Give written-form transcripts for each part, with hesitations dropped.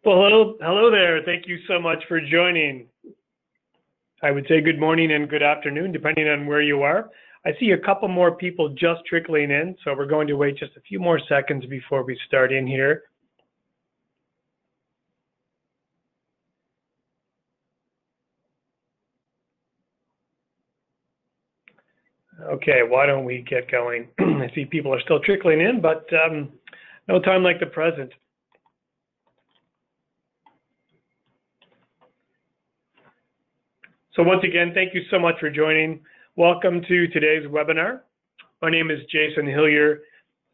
Well, hello there. Thank you so much for joining. I would say good morning and good afternoon, depending on where you are. I see a couple more people just trickling in, so we're going to wait just a few more seconds before we start in here. Okay, why don't we get going? I see people are still trickling in, but no time like the present. So once again, thank you so much for joining. Welcome to today's webinar. My name is Jason Hillier.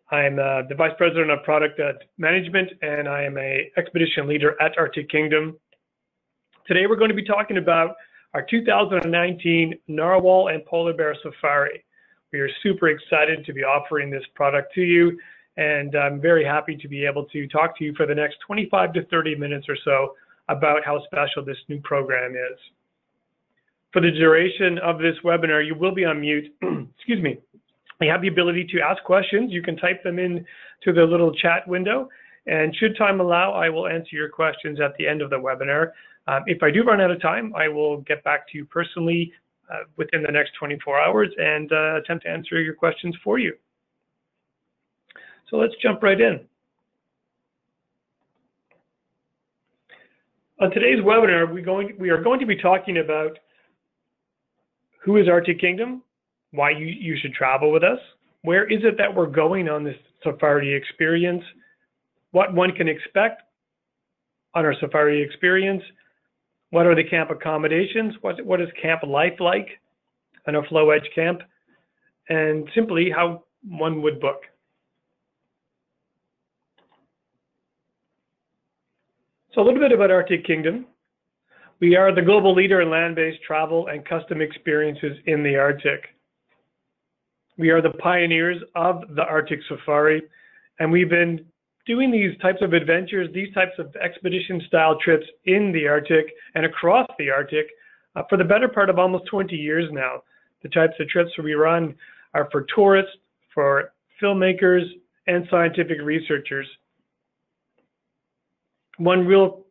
I'm the Vice President of Product Management, and I am an expedition leader at Arctic Kingdom. Today we're going to be talking about our 2019 Narwhal and Polar Bear Safari. We are super excited to be offering this product to you, and I'm very happy to be able to talk to you for the next 25 to 30 minutes or so about how special this new program is. For the duration of this webinar, you will be on mute. Excuse me. You have the ability to ask questions. You can type them in to the little chat window, and should time allow, I will answer your questions at the end of the webinar. If I do run out of time, I will get back to you personally within the next 24 hours and attempt to answer your questions for you. So let's jump right in. On today's webinar, we are going to be talking about who is Arctic Kingdom, why you should travel with us, where is it that we're going on this safari experience, what one can expect on our safari experience, what are the camp accommodations, what is camp life like on a Floe Edge camp, and simply how one would book. So a little bit about Arctic Kingdom. We are the global leader in land-based travel and custom experiences in the Arctic. We are the pioneers of the Arctic Safari, and we've been doing these types of adventures, these types of expedition-style trips in the Arctic and across the Arctic for the better part of almost 20 years now. The types of trips we run are for tourists, for filmmakers, and scientific researchers. One real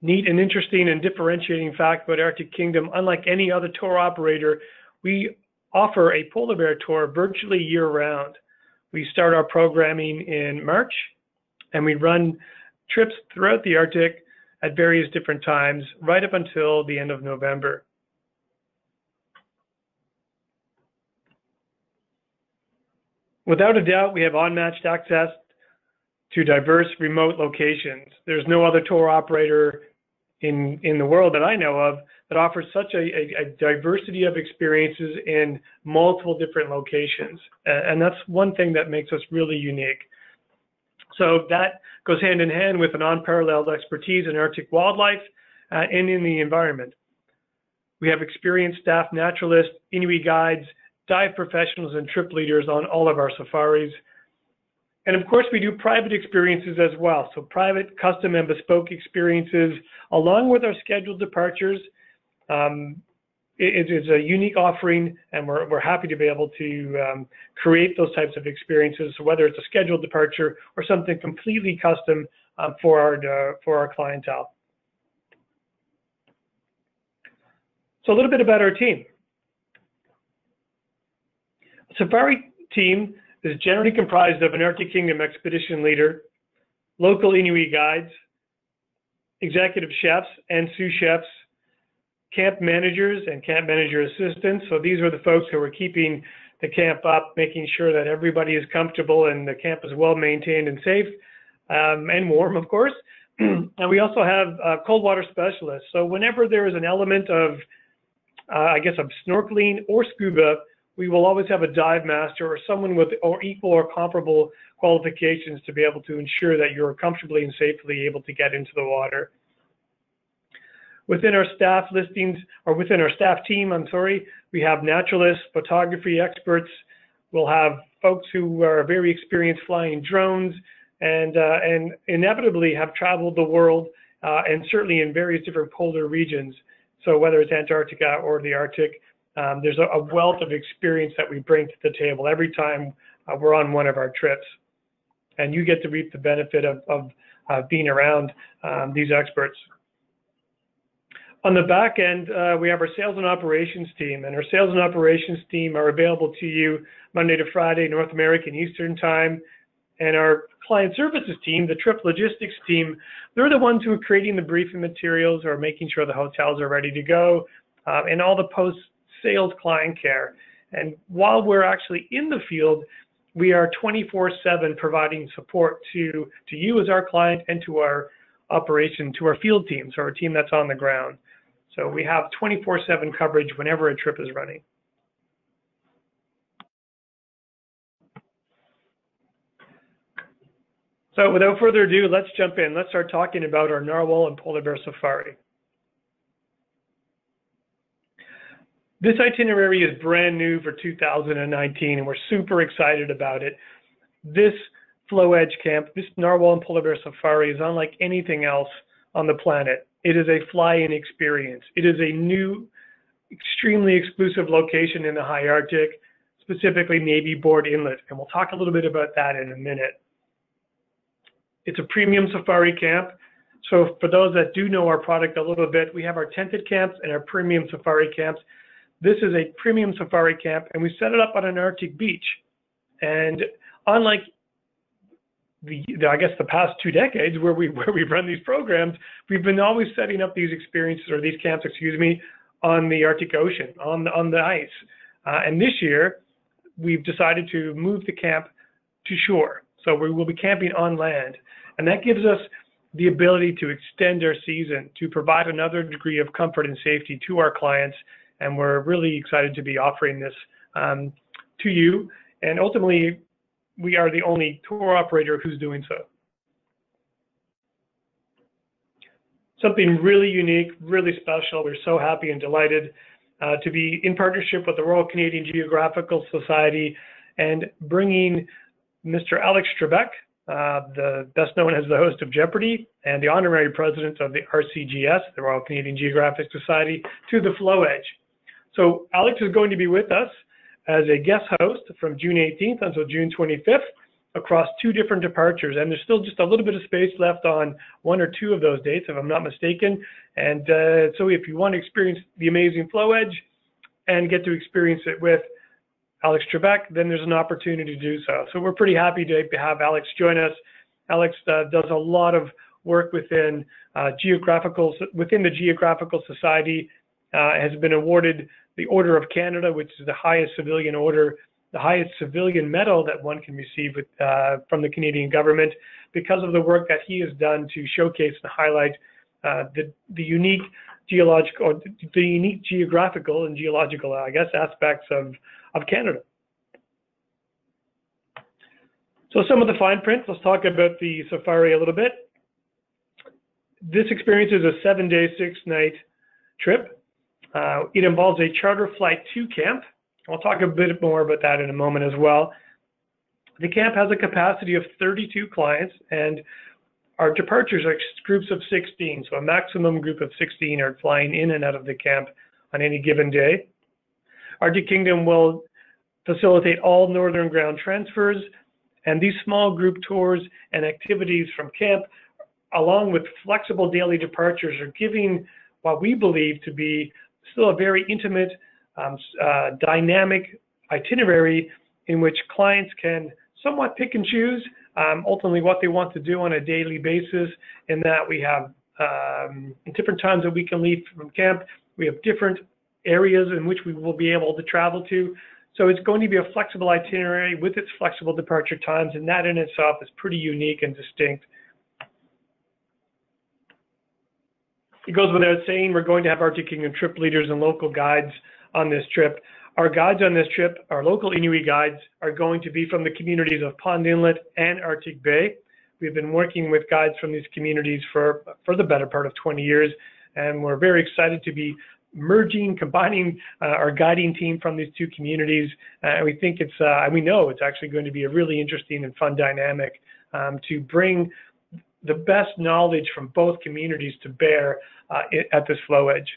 neat and interesting and differentiating fact about Arctic Kingdom, unlike any other tour operator, we offer a polar bear tour virtually year-round. We start our programming in March, and we run trips throughout the Arctic at various different times, right up until the end of November. Without a doubt, we have unmatched access to diverse remote locations. There's no other tour operator in the world that I know of that offers such a diversity of experiences in multiple different locations. And that's one thing that makes us really unique. So that goes hand in hand with an unparalleled expertise in Arctic wildlife and in the environment. We have experienced staff naturalists, Inuit guides, dive professionals, and trip leaders on all of our safaris. And of course, we do private experiences as well. So private, custom, and bespoke experiences, along with our scheduled departures. It is a unique offering, and we're happy to be able to create those types of experiences, whether it's a scheduled departure or something completely custom for our clientele. So a little bit about our team. Safari team is generally comprised of an Arctic Kingdom expedition leader, local Inuit guides, executive chefs and sous chefs, camp managers and camp manager assistants. So these are the folks who are keeping the camp up, making sure that everybody is comfortable and the camp is well maintained and safe and warm, of course. And we also have cold water specialists. So whenever there is an element of, of snorkeling or scuba, we will always have a dive master or someone with equal or comparable qualifications to be able to ensure that you're comfortably and safely able to get into the water. Within our staff listings, or within our staff team, we have naturalists, photography experts. We'll have folks who are very experienced flying drones and inevitably have traveled the world and certainly in various different polar regions. So whether it's Antarctica or the Arctic, there's a wealth of experience that we bring to the table every time we're on one of our trips. And you get to reap the benefit of being around these experts. On the back end, we have our sales and operations team, and our sales and operations team are available to you Monday to Friday, North American Eastern Time. And our client services team, the trip logistics team, they're the ones who are creating the briefing materials or making sure the hotels are ready to go, and all the post-sales client care. And while we're actually in the field, we are 24/7 providing support to you as our client and to our operation, to our field team, so our team that's on the ground. So we have 24/7 coverage whenever a trip is running. So without further ado, let's jump in. Let's start talking about our Narwhal and Polar Bear Safari. This itinerary is brand new for 2019, and we're super excited about it. This Floe Edge camp, this Narwhal and Polar Bear Safari is unlike anything else on the planet. It is a fly-in experience. It is a new, extremely exclusive location in the high Arctic, specifically Navy Board Inlet, and we'll talk a little bit about that in a minute. It's a premium safari camp. So for those that do know our product a little bit, we have our tented camps and our premium safari camps. This is a premium safari camp, and we set it up on an Arctic beach. And unlike I guess the past 2 decades where we've run these programs, we've been always setting up these experiences, or these camps, excuse me, on the Arctic Ocean, on the ice. And this year, we've decided to move the camp to shore. So we will be camping on land. And that gives us the ability to extend our season, to provide another degree of comfort and safety to our clients. And we're really excited to be offering this to you. And ultimately, we are the only tour operator who's doing so. Something really unique, really special. We're so happy and delighted to be in partnership with the Royal Canadian Geographical Society and bringing Mr. Alex Trebek, the best known as the host of Jeopardy and the honorary president of the RCGS, the Royal Canadian Geographic Society, to the Floe Edge. So Alex is going to be with us as a guest host from June 18th until June 25th across 2 different departures. And there's still just a little bit of space left on 1 or 2 of those dates, if I'm not mistaken. And so if you want to experience the amazing Floe Edge and get to experience it with Alex Trebek, then there's an opportunity to do so. So we're pretty happy to have Alex join us. Alex does a lot of work within the Geographical Society, has been awarded the Order of Canada, which is the highest civilian order, the highest civilian medal that one can receive from the Canadian government, because of the work that he has done to showcase and highlight the unique geographical and geological, I guess, aspects of Canada. So some of the fine print, let's talk about the safari a little bit. This experience is a 7-day, 6-night trip. It involves a charter flight to camp. I'll talk a bit more about that in a moment as well. The camp has a capacity of 32 clients, and our departures are groups of 16. So a maximum group of 16 are flying in and out of the camp on any given day. Arctic Kingdom will facilitate all northern ground transfers, and these small group tours and activities from camp, along with flexible daily departures, are giving what we believe to be still a very intimate, dynamic itinerary in which clients can somewhat pick and choose ultimately what they want to do on a daily basis, in that we have different times that we can leave from camp. We have different areas in which we will be able to travel to. So it's going to be a flexible itinerary with its flexible departure times, and that in itself is pretty unique and distinct. It goes without saying, we're going to have Arctic Kingdom trip leaders and local guides on this trip. Our guides on this trip, our local Inuit guides, are going to be from the communities of Pond Inlet and Arctic Bay. We've been working with guides from these communities for the better part of 20 years, and we're very excited to be combining our guiding team from these 2 communities. And we think we know it's actually going to be a really interesting and fun dynamic to bring the best knowledge from both communities to bear at this Floe Edge.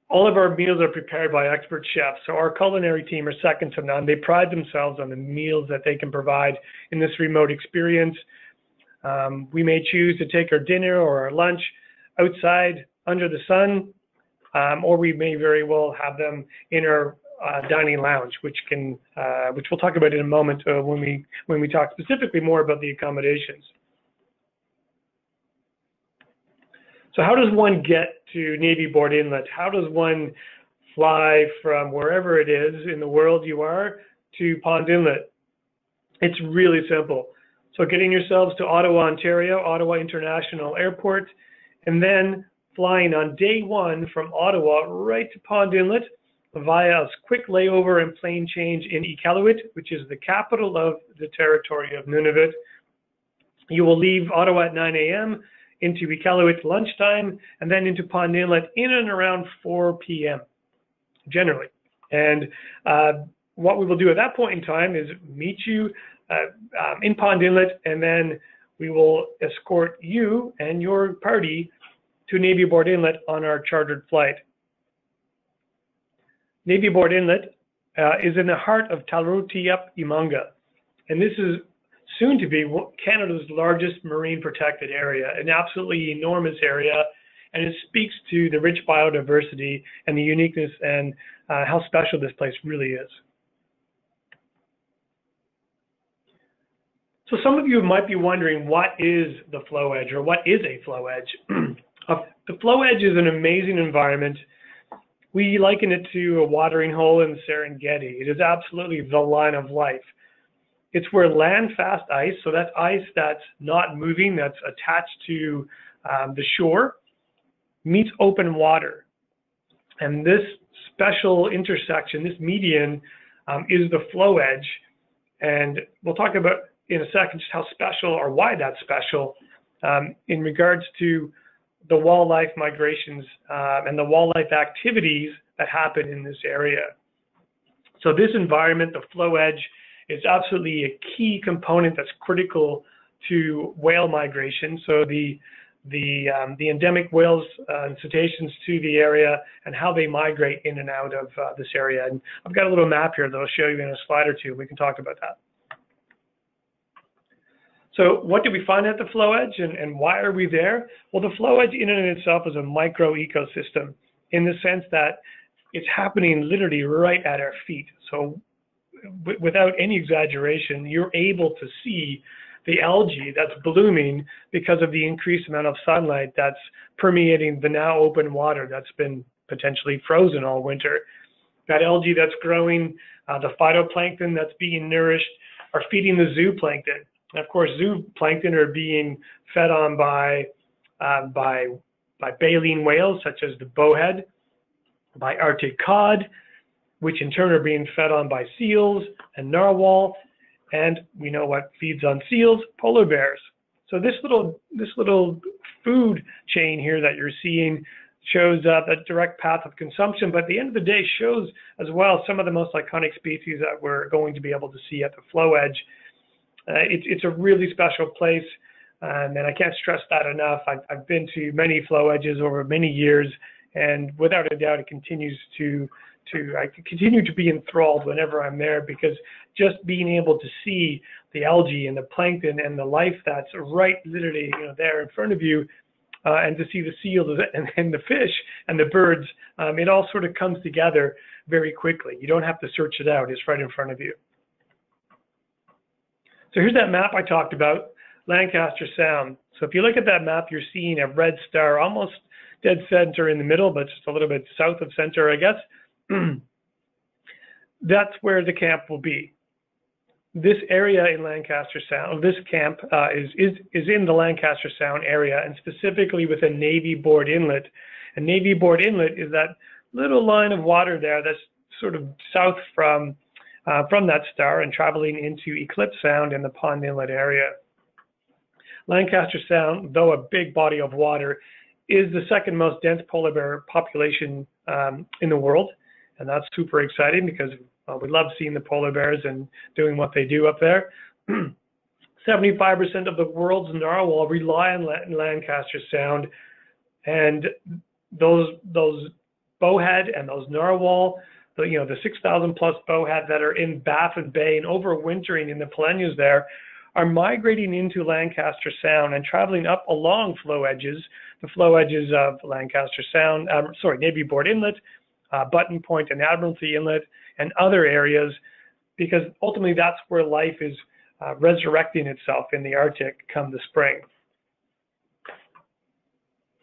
All of our meals are prepared by expert chefs, so our culinary team are second to none. They pride themselves on the meals that they can provide in this remote experience. We may choose to take our dinner or our lunch outside under the sun, or we may very well have them in our dining lounge, which we'll talk about in a moment when we talk specifically more about the accommodations. So how does one get to Navy Board Inlet? How does one fly from wherever it is in the world you are to Pond Inlet? It's really simple. So getting yourselves to Ottawa, Ontario, Ottawa International Airport, and then flying on day one from Ottawa right to Pond Inlet via a quick layover and plane change in Iqaluit, which is the capital of the territory of Nunavut. You will leave Ottawa at 9 a.m., into Iqaluit lunchtime, and then into Pond Inlet in and around 4 p.m. generally. And what we will do at that point in time is meet you in Pond Inlet, and then we will escort you and your party to Navy Board Inlet on our chartered flight. Navy Board Inlet is in the heart of Tarutiap-Imanga, and this is soon to be Canada's largest marine protected area, an absolutely enormous area, and it speaks to the rich biodiversity and the uniqueness and how special this place really is. So some of you might be wondering, what is the flow edge, or what is a flow edge? The flow edge is an amazing environment. We liken it to a watering hole in the Serengeti. It is absolutely the line of life. It's where land-fast ice, so that's ice that's not moving, that's attached to the shore, meets open water. And this special intersection, this median, is the flow edge. And we'll talk about in a second just how special, or why that's special, in regards to the wildlife migrations and the wildlife activities that happen in this area. So this environment, the flow edge, is absolutely a key component that's critical to whale migration. So the endemic whales and cetaceans to the area and how they migrate in and out of this area. And I've got a little map here that I'll show you in a slide or two. We can talk about that. So what did we find at the flow edge, and why are we there? Well, the flow edge in and of itself is a micro ecosystem in the sense that it's happening literally right at our feet. So without any exaggeration, you're able to see the algae that's blooming because of the increased amount of sunlight that's permeating the now open water that's been potentially frozen all winter. That algae that's growing, the phytoplankton that's being nourished, are feeding the zooplankton. And of course, zooplankton are being fed on by baleen whales, such as the bowhead, by Arctic cod, which in turn are being fed on by seals and narwhal, and we know what feeds on seals: polar bears. So this little food chain here that you're seeing shows a direct path of consumption, but at the end of the day shows as well some of the most iconic species that we're going to be able to see at the flow edge. It's a really special place, and I can't stress that enough. I've been to many flow edges over many years, and without a doubt, it continues I continue to be enthralled whenever I'm there, because just being able to see the algae and the plankton and the life that's right literally there in front of you, and to see the seals and the fish and the birds, it all sort of comes together very quickly. You don't have to search it out. It's right in front of you. So here's that map I talked about, Lancaster Sound. So if you look at that map, you're seeing a red star almost dead center in the middle, but just a little bit south of center, I guess. That's where the camp will be. This area in Lancaster Sound, this camp is in the Lancaster Sound area, and specifically within Navy Board Inlet. And Navy Board Inlet is that little line of water there that's sort of south from that star and traveling into Eclipse Sound in the Pond Inlet area. Lancaster Sound, though a big body of water, is the second most dense polar bear population in the world. And that's super exciting because we love seeing the polar bears and doing what they do up there. 75% of the world's narwhal rely on Lancaster Sound, and those bowhead and those narwhal, the 6,000 plus bowhead that are in Baffin Bay and overwintering in the Polyneas there, are migrating into Lancaster Sound and traveling up along floe edges, the floe edges of Lancaster Sound, Navy Board Inlet, Button Point and Admiralty Inlet, and other areas, because ultimately that's where life is resurrecting itself in the Arctic come the spring.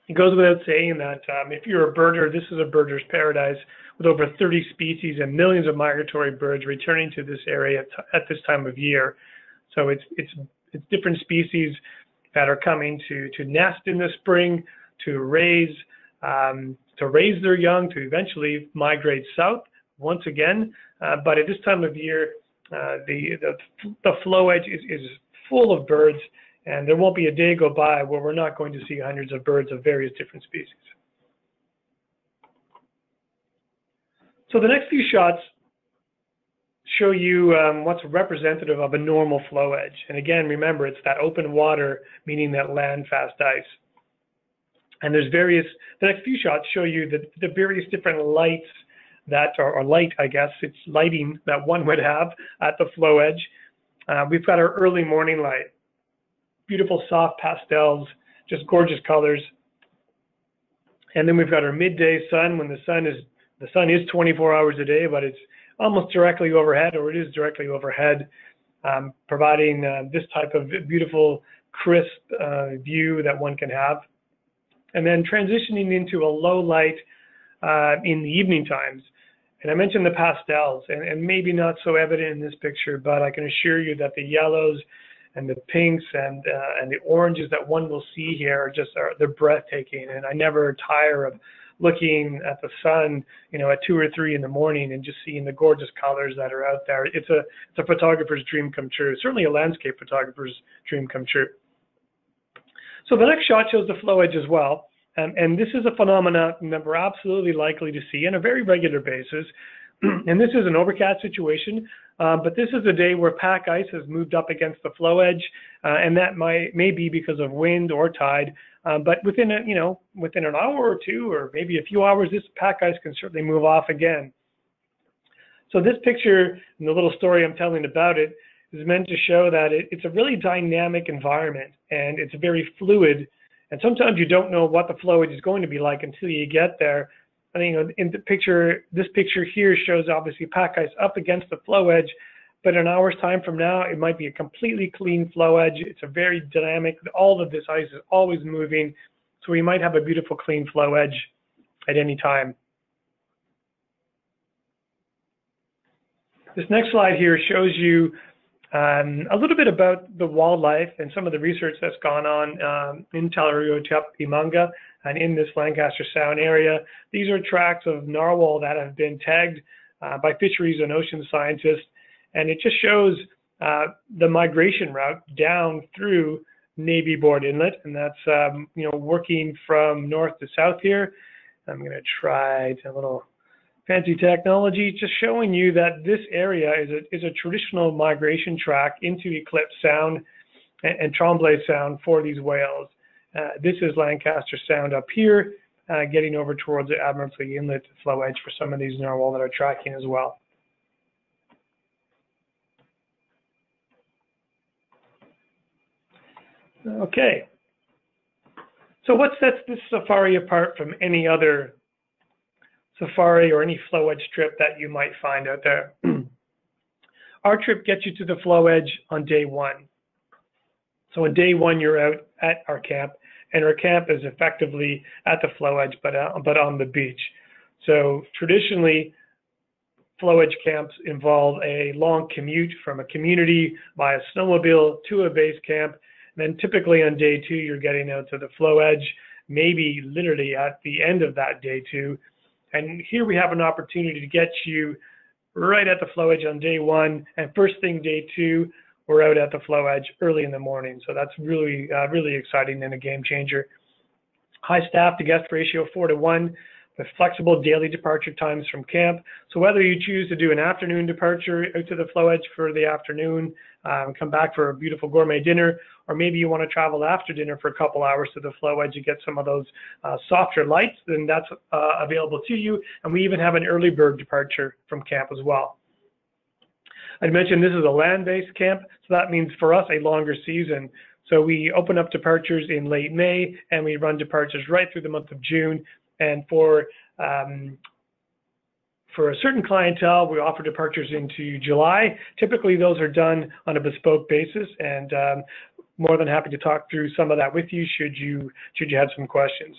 It goes without saying that if you're a birder, this is a birder's paradise with over 30 species and millions of migratory birds returning to this area at this time of year. So it's different species that are coming to nest in the spring, to raise their young, to eventually migrate south once again. But at this time of year, the floe edge is full of birds, and there won't be a day go by where we're not going to see hundreds of birds of various different species. So the next few shots show you what's representative of a normal floe edge. And again, remember, it's that open water, meaning that land fast ice. And the next few shots show you the various different lights that are light, I guess, it's lighting that one would have at the floe edge. We've got our early morning light, beautiful soft pastels, just gorgeous colors. And then we've got our midday sun, when the sun is 24 hours a day, but it's almost directly overhead, or it is directly overhead, providing this type of beautiful, crisp view that one can have. And then transitioning into a low light in the evening times. And I mentioned the pastels, and maybe not so evident in this picture, but I can assure you that the yellows and the pinks and the oranges that one will see here they're breathtaking. And I never tire of looking at the sun, at 2 or 3 in the morning and just seeing the gorgeous colors that are out there. It's a photographer's dream come true. Certainly a landscape photographer's dream come true. So the next shot shows the floe edge as well. And this is a phenomenon that we're absolutely likely to see on a very regular basis. And this is an overcast situation, but this is a day where pack ice has moved up against the floe edge, and that may be because of wind or tide. But within an hour or two, or maybe a few hours, this pack ice can certainly move off again. So this picture and the little story I'm telling about it is meant to show that it's a really dynamic environment, and it's very fluid. And sometimes you don't know what the floe edge is going to be like until you get there. I think in the picture, this picture here shows obviously pack ice up against the floe edge, but an hour's time from now, it might be a completely clean floe edge. It's a very dynamic, all of this ice is always moving. So we might have a beautiful clean floe edge at any time. This next slide here shows you a little bit about the wildlife and some of the research that's gone on in Talariotep-Imanga and in this Lancaster Sound area. These are tracks of narwhal that have been tagged by fisheries and ocean scientists, and it just shows the migration route down through Navy Board Inlet, and that's working from north to south here. I'm going to try a little fancy technology, just showing you that this area is a traditional migration track into Eclipse Sound and Tremblay Sound for these whales. This is Lancaster Sound up here, getting over towards the Admiralty Inlet floe edge for some of these narwhal that are tracking as well. Okay, so what sets this safari apart from any other safari or any floe edge trip that you might find out there? Our trip gets you to the floe edge on day 1. So on day 1, you're out at our camp, and our camp is effectively at the floe edge, but on the beach. So traditionally, floe edge camps involve a long commute from a community by a snowmobile to a base camp. And then typically on day 2, you're getting out to the floe edge, maybe literally at the end of that day 2. And here we have an opportunity to get you right at the floe edge on day 1, and first thing day 2, we're out at the floe edge early in the morning. So that's really, really exciting and a game changer. High staff to guest ratio 4:1, with flexible daily departure times from camp. So whether you choose to do an afternoon departure out to the floe edge for the afternoon, come back for a beautiful gourmet dinner, or maybe you want to travel after dinner for a couple hours to the floe edge to get some of those softer lights, then that's available to you. And we even have an early bird departure from camp as well. I'd mentioned this is a land-based camp, so that means for us a longer season. So we open up departures in late May, and we run departures right through the month of June. And for a certain clientele, we offer departures into July. Typically, those are done on a bespoke basis, and more than happy to talk through some of that with you should you have some questions.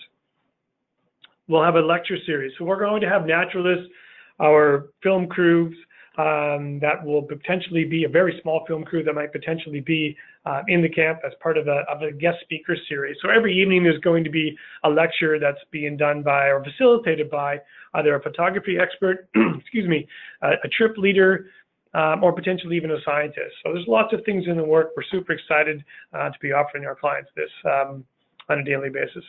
We'll have a lecture series. So we're going to have naturalists, our film crews, that will potentially be a very small film crew that might potentially be in the camp as part of a guest speaker series. So every evening there's going to be a lecture that's being done by or facilitated by either a photography expert, excuse me, a trip leader, or potentially even a scientist. So there's lots of things in the work. We're super excited to be offering our clients this on a daily basis.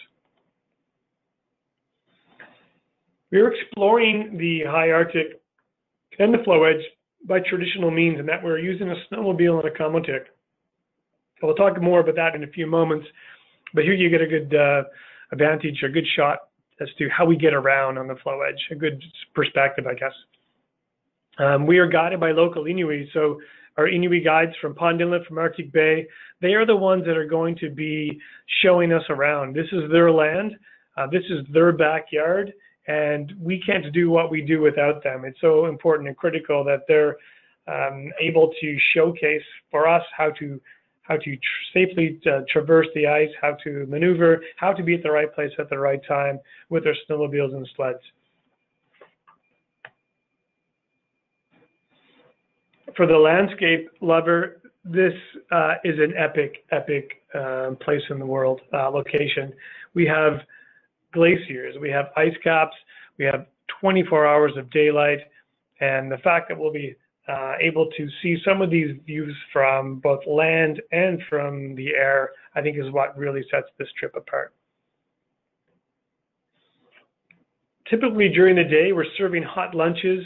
We're exploring the high Arctic and the floe edge by traditional means, and that we're using a snowmobile and a Comotic. So we'll talk more about that in a few moments, but here you get a good advantage, a good shot as to how we get around on the floe edge, a good perspective, I guess. We are guided by local Inuit, so our Inuit guides from Pond Inlet, from Arctic Bay, they are the ones that are going to be showing us around. This is their land, this is their backyard, and we can't do what we do without them. It's so important and critical that they're able to showcase for us how to safely traverse the ice, how to maneuver, how to be at the right place at the right time with their snowmobiles and sleds. For the landscape lover, this is an epic place in the world, location. We have glaciers, we have ice caps, we have 24 hours of daylight, and the fact that we'll be able to see some of these views from both land and from the air, I think is what really sets this trip apart. Typically during the day, we're serving hot lunches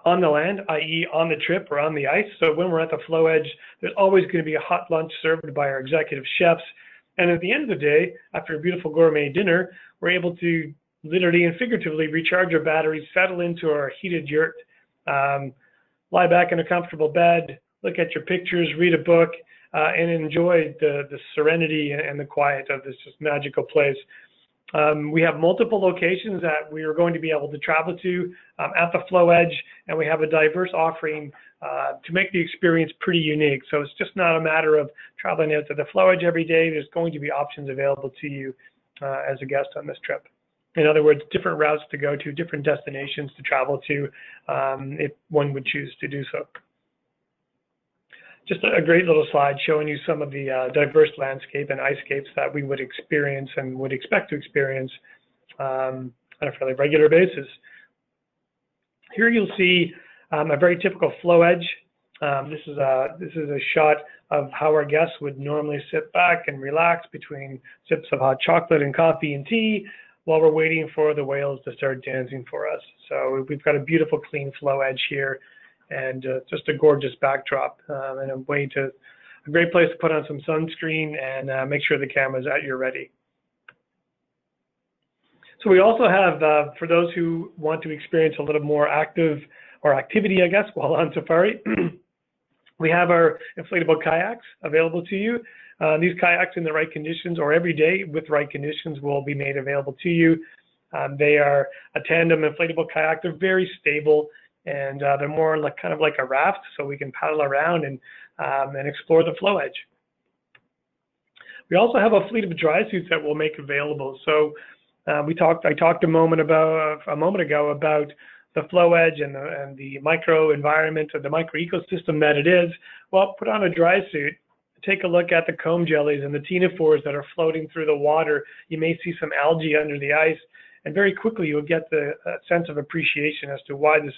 on the land, i.e. on the trip or on the ice. So when we're at the floe edge, there's always going to be a hot lunch served by our executive chefs. And at the end of the day, after a beautiful gourmet dinner, we're able to literally and figuratively recharge our batteries, settle into our heated yurt, lie back in a comfortable bed, look at your pictures, read a book, and enjoy the serenity and the quiet of this just magical place. We have multiple locations that we are going to be able to travel to at the floe edge, and we have a diverse offering to make the experience pretty unique. So it's just not a matter of traveling out to the floe edge every day. There's going to be options available to you as a guest on this trip. In other words, different routes to go to, different destinations to travel to, if one would choose to do so. Just a great little slide showing you some of the diverse landscape and icescapes that we would experience and would expect to experience on a fairly regular basis. Here you'll see a very typical floe edge. This is a shot of how our guests would normally sit back and relax between sips of hot chocolate and coffee and tea while we're waiting for the whales to start dancing for us. So we've got a beautiful clean floe edge here, and just a gorgeous backdrop and a great place to put on some sunscreen and make sure the camera's at your ready. So we also have, for those who want to experience a little more activity, I guess, while on safari, we have our inflatable kayaks available to you. These kayaks in the right conditions or every day with right conditions will be made available to you. They are a tandem inflatable kayak. They're very stable, and they're more like kind of like a raft, so we can paddle around and explore the floe edge. We also have a fleet of dry suits that we'll make available. So I talked a moment ago about the floe edge and the micro environment or the micro ecosystem that it is. Well, put on a dry suit, take a look at the comb jellies and the ctenophores that are floating through the water. You may see some algae under the ice, and very quickly you'll get the sense of appreciation as to why this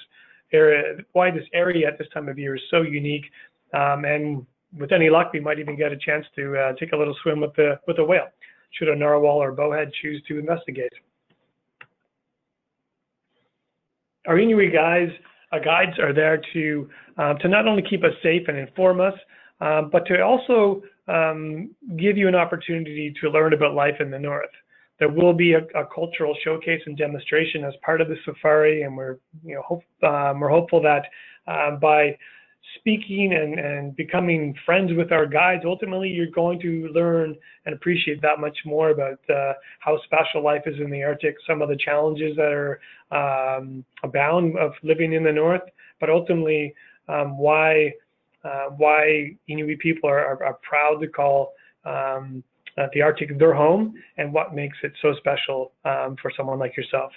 area at this time of year is so unique. And with any luck, we might even get a chance to take a little swim with a whale, should a narwhal or bowhead choose to investigate. Our Inuit guides are there to not only keep us safe and inform us, but to also give you an opportunity to learn about life in the north. There will be a cultural showcase and demonstration as part of the safari, and we're hopeful that by speaking and becoming friends with our guides, ultimately you're going to learn and appreciate that much more about how special life is in the Arctic, some of the challenges that are abound of living in the North, but ultimately why Inuit people are proud to call the Arctic their home, and what makes it so special for someone like yourself.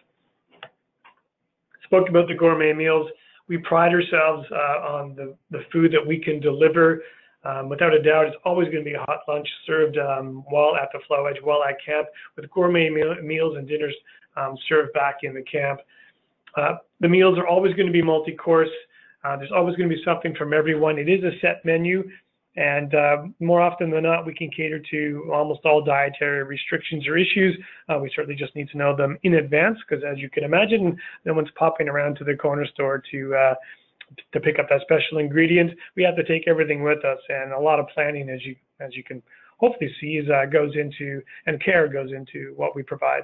Spoke about the gourmet meals. We pride ourselves on the food that we can deliver. Without a doubt, it's always going to be a hot lunch served while at the Floe Edge, while at camp, with gourmet meals and dinners served back in the camp. The meals are always going to be multi-course. There's always going to be something from everyone. It is a set menu, and more often than not, we can cater to almost all dietary restrictions or issues. We certainly just need to know them in advance, because as you can imagine, no one's popping around to the corner store to pick up that special ingredient. We have to take everything with us, and a lot of planning, as you can hopefully see, goes into, and care goes into what we provide.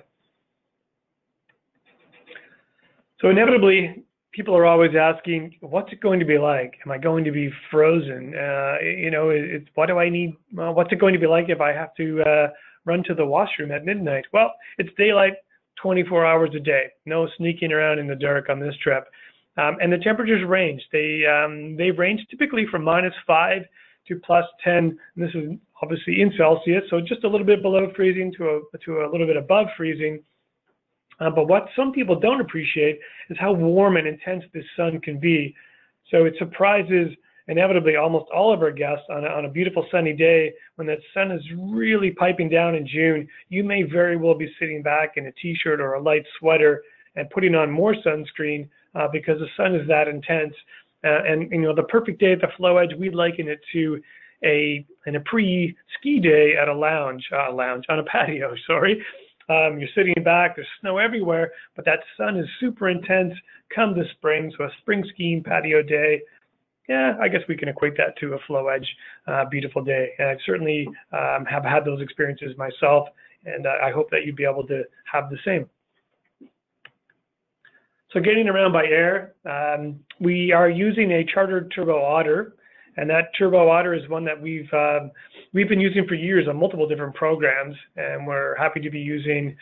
So inevitably, people are always asking, what's it going to be like? Am I going to be frozen? What do I need? What's it going to be like if I have to run to the washroom at midnight? Well, it's daylight 24 hours a day. No sneaking around in the dark on this trip. And the temperatures range. They range typically from -5 to +10. And this is obviously in Celsius, so just a little bit below freezing to a little bit above freezing. But what some people don't appreciate is how warm and intense this sun can be. So it surprises inevitably almost all of our guests on a beautiful sunny day when that sun is really piping down in June. You may very well be sitting back in a t-shirt or a light sweater and putting on more sunscreen because the sun is that intense. And the perfect day at the Floe Edge, we liken it to a pre-ski day at on a patio, sorry. You're sitting back, there's snow everywhere, but that sun is super intense come the spring, so a spring skiing patio day, yeah, I guess we can equate that to a Floe Edge beautiful day. And I certainly have had those experiences myself, and I hope that you'd be able to have the same. So getting around by air, we are using a chartered turbo otter, and that turbo otter is one that we've been using for years on multiple different programs, and we're happy to be using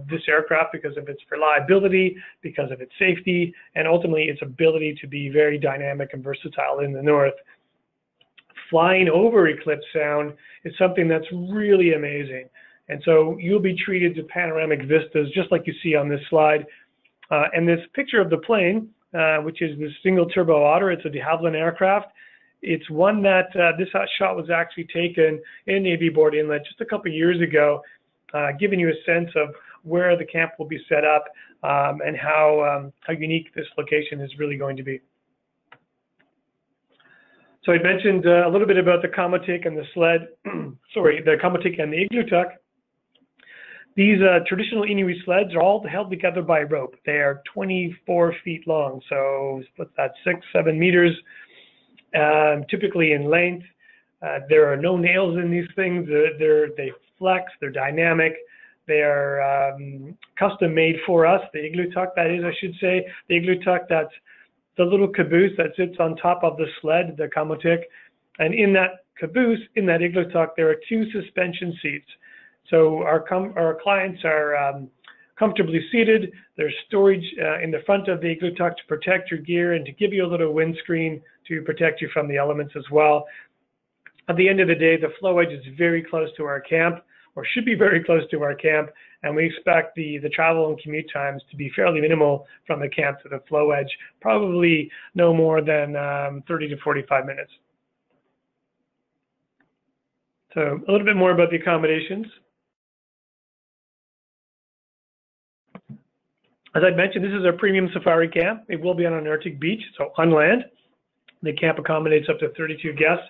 this aircraft because of its reliability, because of its safety, and ultimately its ability to be very dynamic and versatile in the North. Flying over Eclipse Sound is something that's really amazing, and so you'll be treated to panoramic vistas just like you see on this slide. And this picture of the plane, which is the single turbo otter, it's a de Havilland aircraft. It's one that this shot was actually taken in Navy Board Inlet just a couple of years ago, giving you a sense of where the camp will be set up and how unique this location is really going to be. So I mentioned a little bit about the Comatic and the sled, sorry, the Comatic and the Iglootuk. These traditional Inuit sleds are all held together by rope. They are 24 feet long, so what's that, 6-7 meters. Typically in length. There are no nails in these things. They flex, they're dynamic. They are custom made for us. The Iglootuk, that is, I should say. The Iglootuk, that's the little caboose that sits on top of the sled, the Comatic. And in that caboose, in that Iglootuk, there are 2 suspension seats. So our clients are comfortably seated. There's storage in the front of the Iglootuk to protect your gear and to give you a little windscreen to protect you from the elements as well. At the end of the day, the Floe Edge is very close to our camp, or should be very close to our camp, and we expect the travel and commute times to be fairly minimal from the camp to the Floe Edge, probably no more than 30 to 45 minutes. So a little bit more about the accommodations. As I mentioned, this is our premium safari camp. It will be on an Arctic beach, so on land. The camp accommodates up to 32 guests.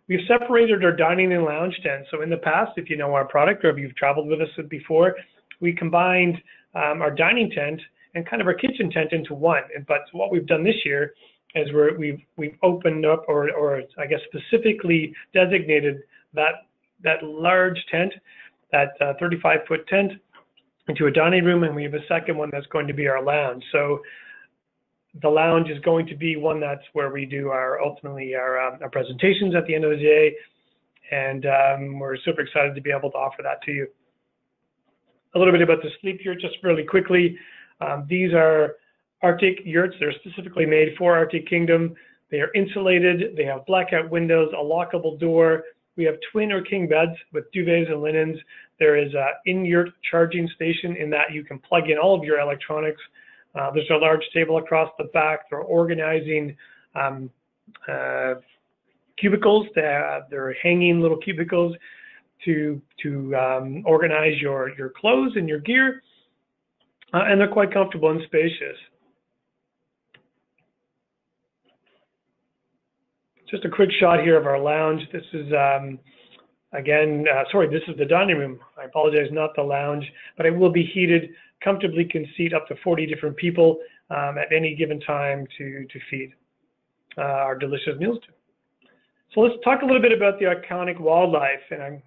We've separated our dining and lounge tents. So in the past, if you know our product or if you've traveled with us before, we combined our dining tent and kind of our kitchen tent into one. But what we've done this year is we've opened up, or I guess specifically designated that large tent, that 35-foot tent, into a dining room, and we have a second one that's going to be our lounge. So the lounge is going to be one that's where we do ultimately our presentations at the end of the day, and we're super excited to be able to offer that to you. A little bit about the sleep yurt, just really quickly. These are Arctic yurts. They're specifically made for Arctic Kingdom. They are insulated. They have blackout windows, a lockable door. We have twin or king beds with duvets and linens. There is an in-yurt charging station in that you can plug in all of your electronics. There's a large table across the back. They're organizing cubicles. They're hanging little cubicles to organize your clothes and your gear. And they're quite comfortable and spacious. Just a quick shot here of our lounge. This is, this is the dining room. I apologize, not the lounge, but it will be heated, comfortably can seat up to 40 different people at any given time to feed our delicious meals to. So let's talk a little bit about the iconic wildlife. And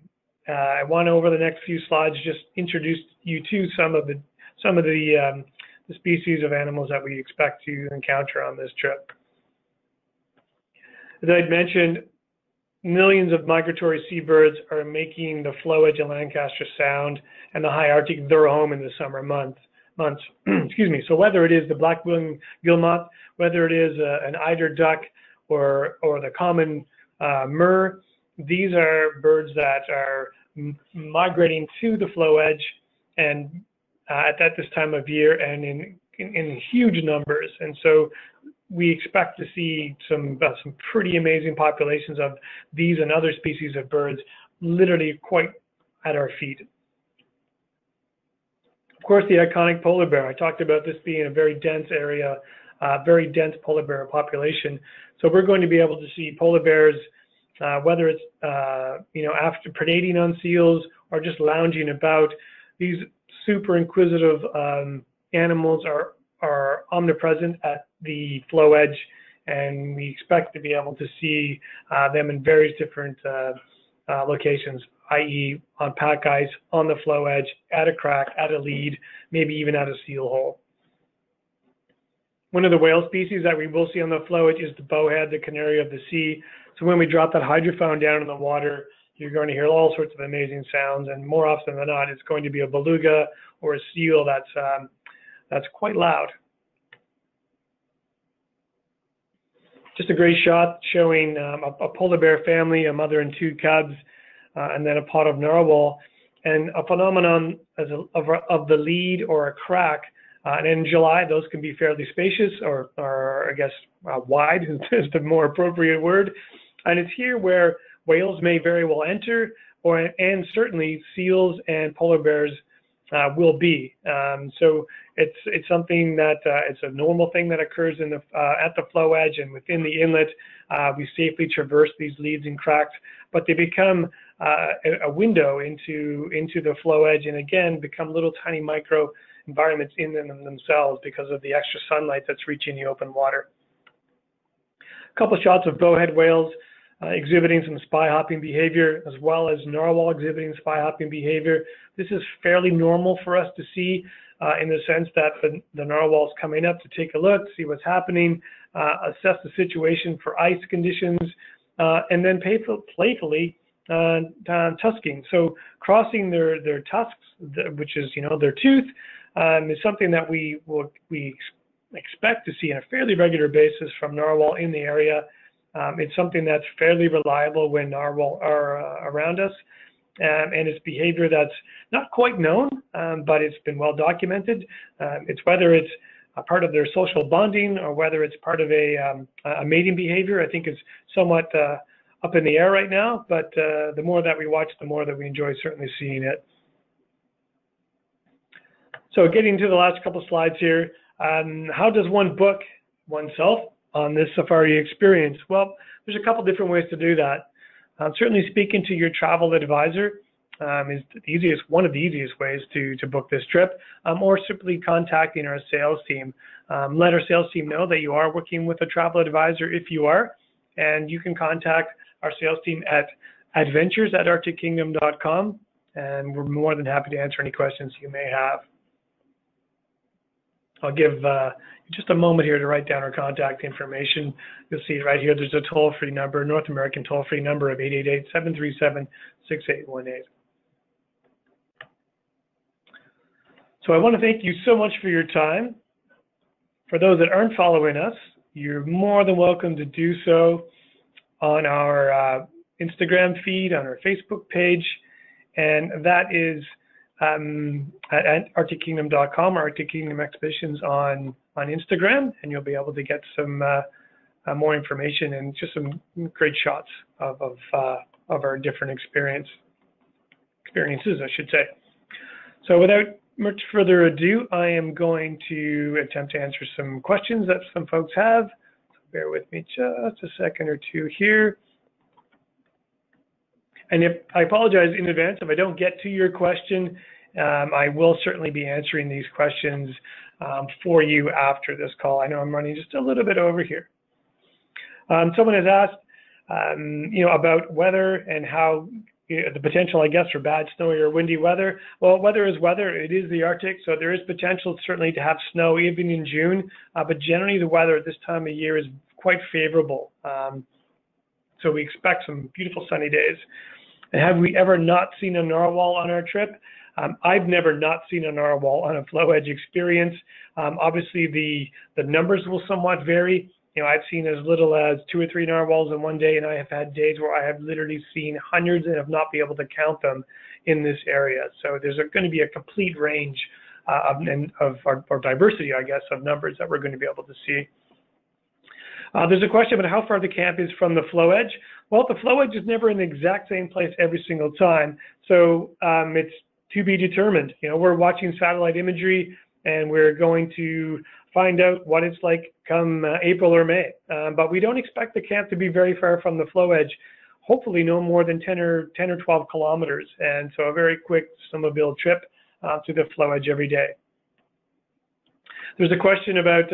I want to, over the next few slides, just introduce you to some of the species of animals that we expect to encounter on this trip. As I'd mentioned, millions of migratory seabirds are making the Floe edge of Lancaster Sound and the high Arctic their home in the summer months. Excuse me. So whether it is the black-winged guillemot, whether it is an eider duck, or the common murre, these are birds that are migrating to the Floe edge and at this time of year and in huge numbers. And so we expect to see some pretty amazing populations of these and other species of birds literally quite at our feet. Of course, the iconic polar bear. I talked about this being a very dense area, very dense polar bear population. So we're going to be able to see polar bears, whether it's after predating on seals or just lounging about. These super inquisitive animals are omnipresent at the Floe edge, and we expect to be able to see them in various different locations, i.e. on pack ice, on the Floe edge, at a crack, at a lead, maybe even at a seal hole. One of the whale species that we will see on the Floe edge is the bowhead, the canary of the sea. So when we drop that hydrophone down in the water, you're going to hear all sorts of amazing sounds, and more often than not, it's going to be a beluga or a seal that's quite loud. Just a great shot showing a polar bear family, a mother and two cubs, and then a pod of narwhal, and a phenomenon of the lead or a crack. And in July, those can be fairly spacious, or I guess wide is the more appropriate word. And it's here where whales may very well enter, and certainly seals and polar bears will be. So it's something that it's a normal thing that occurs at the Floe edge and within the inlet. We safely traverse these leads and cracks, but they become a window into the Floe edge, and again become little tiny micro environments in themselves because of the extra sunlight that's reaching the open water. A couple shots of bowhead whales exhibiting some spy hopping behavior, as well as narwhal exhibiting spy hopping behavior. This is fairly normal for us to see in the sense that the narwhal's coming up to take a look, see what's happening, assess the situation for ice conditions, and then playfully tusking. So crossing their tusks, which is their tooth, is something that we expect to see on a fairly regular basis from narwhal in the area. It's something that's fairly reliable when narwhal are around us, and it's behavior that's not quite known, but it's been well documented. It's whether it's a part of their social bonding or whether it's part of a mating behavior. I think it's somewhat up in the air right now, but the more that we watch, the more that we enjoy certainly seeing it. So getting to the last couple of slides here, how does one book oneself on this safari experience? Well, there's a couple different ways to do that. Certainly speaking to your travel advisor is one of the easiest ways to book this trip, or simply contacting our sales team. Let our sales team know that you are working with a travel advisor if you are, and you can contact our sales team at adventures@arctickingdom.com, and we're more than happy to answer any questions you may have. I'll give just a moment here to write down our contact information. You'll see it right here. There's a toll-free number, North American toll-free number of 888-737-6818. So I want to thank you so much for your time. For those that aren't following us, you're more than welcome to do so on our Instagram feed, on our Facebook page, and that is at arctickingdom.com, Arctic Kingdom Expeditions on Instagram, and you'll be able to get some more information and just some great shots of our different experiences, I should say. So without much further ado, I am going to attempt to answer some questions that some folks have. So bear with me just a second or two here. And I apologize in advance if I don't get to your question. I will certainly be answering these questions for you after this call. I know I'm running just a little bit over here. Someone has asked, about weather and how the potential, I guess, for bad snowy or windy weather. Well, weather is weather. It is the Arctic, so there is potential certainly to have snow even in June. But generally, the weather at this time of year is quite favorable. So we expect some beautiful sunny days. And have we ever not seen a narwhal on our trip? I've never not seen a narwhal on a floe edge experience. Obviously, the numbers will somewhat vary. I've seen as little as 2 or 3 narwhals in one day, and I have had days where I have literally seen hundreds and have not been able to count them in this area. So there's going to be a complete range or diversity, I guess, of numbers that we're going to be able to see. There's a question about how far the camp is from the floe edge. Well, the floe edge is never in the exact same place every single time, so it's to be determined. We're watching satellite imagery, and we're going to find out what it's like come April or May. But we don't expect the camp to be very far from the floe edge, hopefully no more than 10 or 12 kilometers. And so a very quick snowmobile trip to the floe edge every day. There's a question about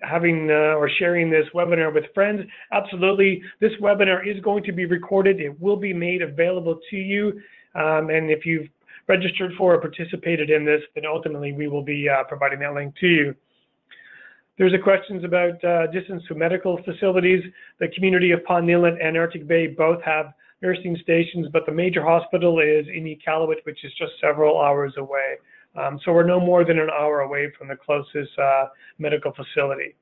having or sharing this webinar with friends. Absolutely. This webinar is going to be recorded. It will be made available to you. And if you've registered for or participated in this, then ultimately we will be providing that link to you. There's a questions about distance to medical facilities. The community of Pond Inlet and Arctic Bay both have nursing stations, but the major hospital is in Iqaluit, which is just several hours away. So we're no more than an hour away from the closest medical facility.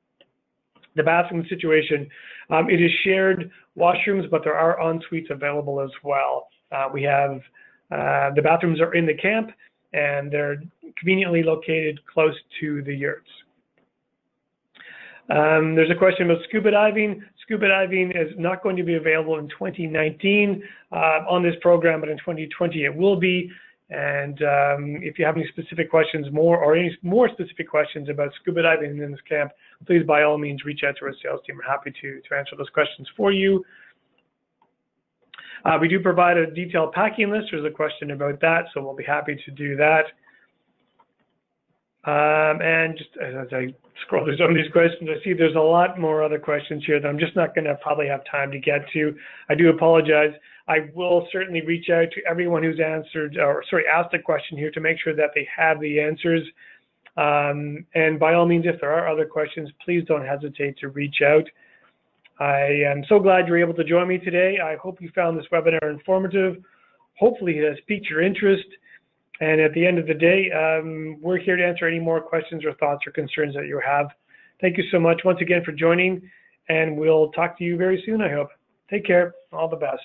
The bathroom situation, it is shared washrooms, but there are en-suites available as well. We have the bathrooms are in the camp, and they're conveniently located close to the yurts. There's a question about scuba diving. Scuba diving is not going to be available in 2019 on this program, but in 2020 it will be. And if you have any specific questions, any more specific questions about scuba diving in this camp, please by all means reach out to our sales team. We're happy to answer those questions for you. We do provide a detailed packing list. There's a question about that, so we'll be happy to do that. And just as I scroll through some of these questions, I see there's a lot more other questions here that I'm just not going to probably have time to get to. I do apologize. I will certainly reach out to everyone who's asked a question here to make sure that they have the answers. And by all means, if there are other questions, please don't hesitate to reach out. I am so glad you're able to join me today. I hope you found this webinar informative. Hopefully it has piqued your interest. And at the end of the day, we're here to answer any more questions or thoughts or concerns that you have. Thank you so much once again for joining, and we'll talk to you very soon, I hope. Take care. All the best.